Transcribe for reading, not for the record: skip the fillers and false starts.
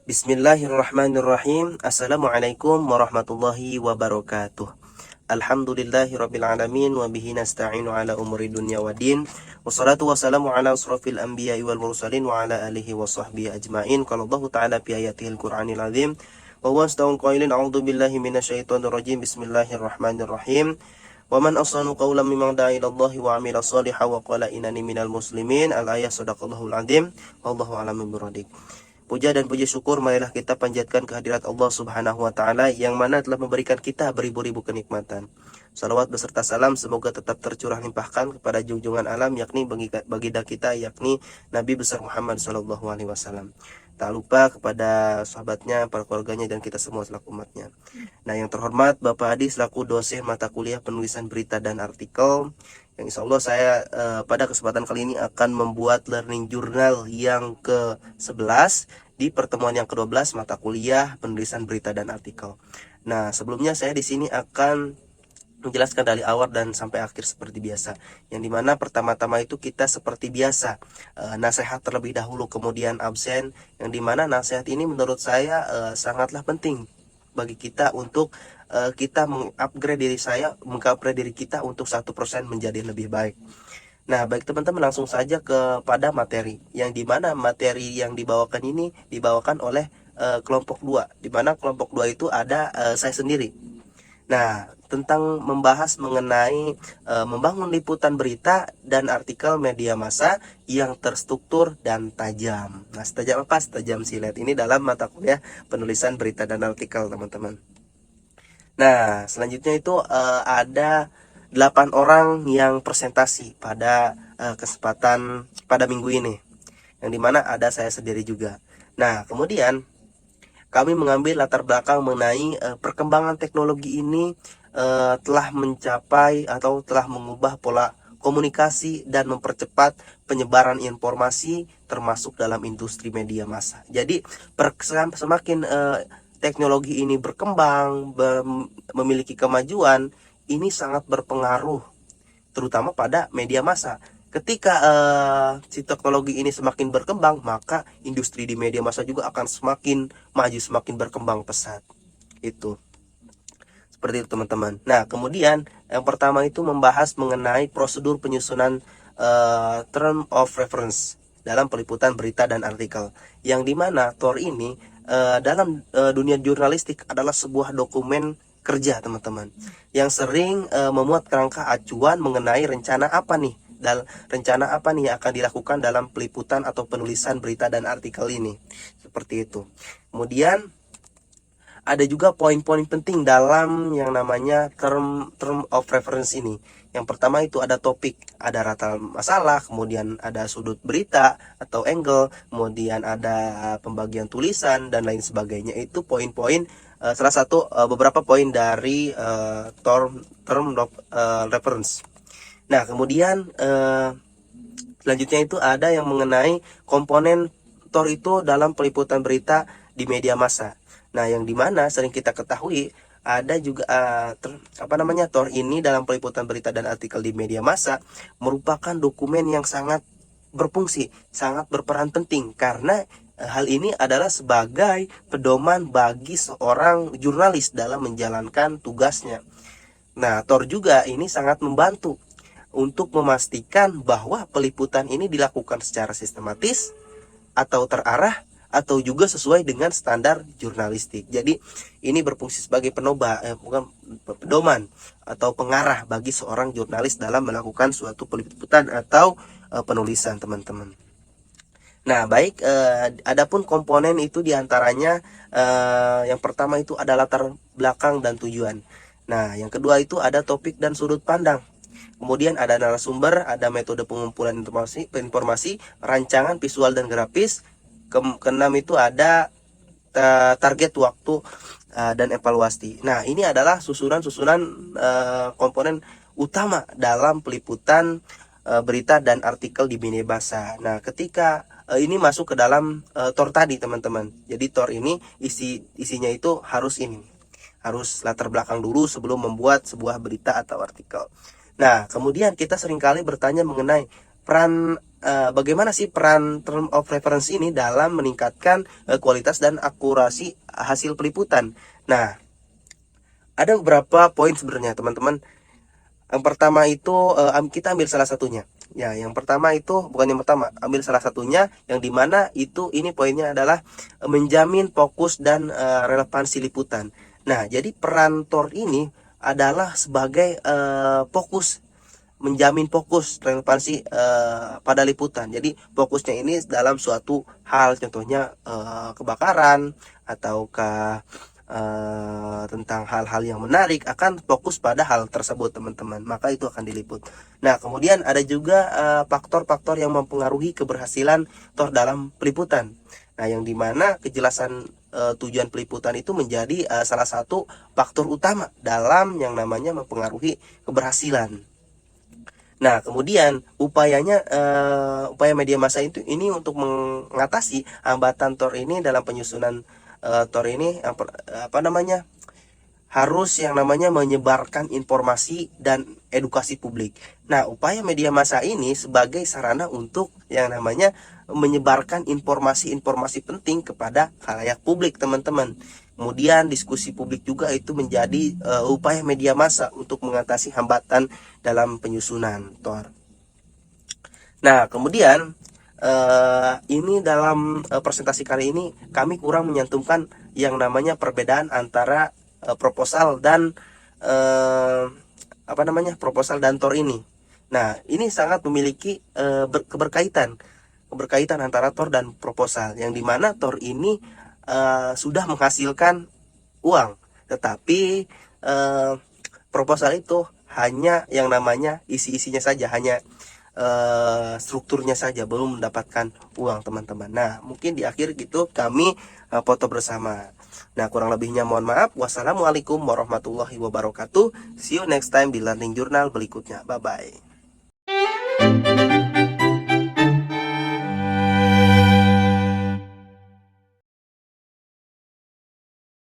Bismillahirrahmanirrahim. Assalamualaikum warahmatullahi wabarakatuh. Alhamdulillahirabbil alamin wa bihi nasta'inu ala umuri dunya waddin. Wassalatu wassalamu ala asrofil anbiya'i wal mursalin wa ala alihi wa sahbihi ajmain. Qala Allah ta'ala fi ayatihil Qur'anil azim. Wa huwa asdaqul qailin a'udzu billahi minasyaitonir rajim. Bismillahirrahmanirrahim. Wa man ahsanu qawlan mimman da'a ila Allah wa 'amila shalihan wa qala innani minal muslimin. Al-ayat sadaqallahul azim. Wallahu a'lam bishawab. Puja dan puji syukur marilah kita panjatkan kehadirat Allah Subhanahu wa taala yang mana telah memberikan kita beribu-ribu kenikmatan. Salawat beserta salam semoga tetap tercurah limpahkan kepada junjungan alam yakni baginda kita yakni Nabi besar Muhammad sallallahu alaihi wasallam. Tak lupa kepada sahabatnya, para keluarganya dan kita semua selaku umatnya. Nah, yang terhormat Bapak Adi selaku dosen mata kuliah penulisan berita dan artikel, yang insya Allah saya pada kesempatan kali ini akan membuat learning journal yang ke-11 di pertemuan yang ke-12 mata kuliah penulisan berita dan artikel. Nah, sebelumnya saya di sini akan menjelaskan dari awal dan sampai akhir seperti biasa. Yang dimana pertama-tama itu kita seperti biasa nasihat terlebih dahulu, kemudian absen. Yang dimana nasihat ini menurut saya sangatlah penting bagi kita untuk kita mengupgrade diri kita untuk 1% menjadi lebih baik. Nah, baik teman-teman, langsung saja kepada materi. Yang dimana materi yang dibawakan ini dibawakan oleh kelompok 2. Dimana kelompok 2 itu ada saya sendiri. Nah, tentang membahas mengenai membangun liputan berita dan artikel media massa yang terstruktur dan tajam. Nah, setajam apa? Setajam silet. Ini dalam mata kuliah penulisan berita dan artikel, teman-teman. Nah, selanjutnya itu ada 8 orang yang presentasi pada kesempatan pada minggu ini, yang dimana ada saya sendiri juga. Nah, kemudian kami mengambil latar belakang mengenai perkembangan teknologi ini telah mencapai atau telah mengubah pola komunikasi dan mempercepat penyebaran informasi termasuk dalam industri media massa. Jadi semakin teknologi ini berkembang, memiliki kemajuan, ini sangat berpengaruh terutama pada media massa. Ketika si teknologi ini semakin berkembang, maka industri di media massa juga akan semakin maju, semakin berkembang pesat. Itu seperti itu, teman-teman. Nah, kemudian yang pertama itu membahas mengenai prosedur penyusunan term of reference dalam peliputan berita dan artikel, yang dimana TOR ini dalam dunia jurnalistik adalah sebuah dokumen kerja, teman-teman, yang sering memuat kerangka acuan mengenai rencana apa nih yang akan dilakukan dalam peliputan atau penulisan berita dan artikel ini, seperti itu. Kemudian ada juga poin-poin penting dalam yang namanya term of reference ini. Yang pertama itu ada topik, ada rata masalah, kemudian ada sudut berita atau angle, kemudian ada pembagian tulisan dan lain sebagainya. Itu poin-poin salah satu beberapa poin dari term of reference. Nah, kemudian selanjutnya itu ada yang mengenai komponen TOR itu dalam peliputan berita di media massa. Nah, yang dimana sering kita ketahui ada juga TOR ini dalam peliputan berita dan artikel di media massa merupakan dokumen yang sangat berfungsi, sangat berperan penting, karena hal ini adalah sebagai pedoman bagi seorang jurnalis dalam menjalankan tugasnya. Nah, TOR juga ini sangat membantu untuk memastikan bahwa peliputan ini dilakukan secara sistematis atau terarah atau juga sesuai dengan standar jurnalistik. Jadi ini berfungsi sebagai pedoman atau pengarah bagi seorang jurnalis dalam melakukan suatu peliputan atau penulisan, teman-teman. Nah, baik, adapun komponen itu diantaranya yang pertama itu ada latar belakang dan tujuan. Nah, yang kedua itu ada topik dan sudut pandang. Kemudian ada narasumber, ada metode pengumpulan informasi, rancangan visual dan grafis. Keenam itu ada target waktu dan evaluasi. Nah, ini adalah susunan komponen utama dalam peliputan berita dan artikel di media massa. Nah, ketika ini masuk ke dalam TOR tadi, teman-teman. Jadi TOR ini isinya itu harus latar belakang dulu sebelum membuat sebuah berita atau artikel. Nah, kemudian kita seringkali bertanya mengenai bagaimana sih peran term of reference ini dalam meningkatkan kualitas dan akurasi hasil peliputan. Nah, ada beberapa poin sebenarnya teman-teman. Yang pertama itu kita ambil salah satunya. Ya, yang pertama itu bukan yang pertama, ambil salah satunya yang dimana itu ini poinnya adalah menjamin fokus dan relevansi liputan. Nah, jadi peran TOR ini adalah sebagai fokus, menjamin fokus relevansi pada liputan. Jadi fokusnya ini dalam suatu hal, contohnya kebakaran ataukah tentang hal-hal yang menarik, akan fokus pada hal tersebut teman-teman, maka itu akan diliput. Nah, kemudian ada juga faktor-faktor yang mempengaruhi keberhasilan TOR dalam peliputan. Nah, yang dimana kejelasan tujuan peliputan itu menjadi salah satu faktor utama dalam yang namanya mempengaruhi keberhasilan. Nah, kemudian upaya media massa itu ini untuk mengatasi hambatan TOR ini dalam penyusunan TOR ini harus yang namanya menyebarkan informasi dan edukasi publik. Nah, upaya media massa ini sebagai sarana untuk yang namanya menyebarkan informasi-informasi penting kepada khalayak publik, teman-teman. Kemudian diskusi publik juga itu menjadi upaya media massa untuk mengatasi hambatan dalam penyusunan TOR. Nah, kemudian ini dalam presentasi kali ini kami kurang menyantumkan yang namanya perbedaan antara proposal dan proposal dan TOR ini. Nah, ini sangat memiliki keberkaitan antara TOR dan proposal, yang dimana TOR ini sudah menghasilkan uang, tetapi proposal itu hanya yang namanya isi-isinya saja, hanya strukturnya saja, belum mendapatkan uang teman-teman. Nah, mungkin di akhir gitu kami foto bersama. Nah, kurang lebihnya mohon maaf. Wassalamualaikum warahmatullahi wabarakatuh. See you next time di Learning Journal berikutnya. Bye bye.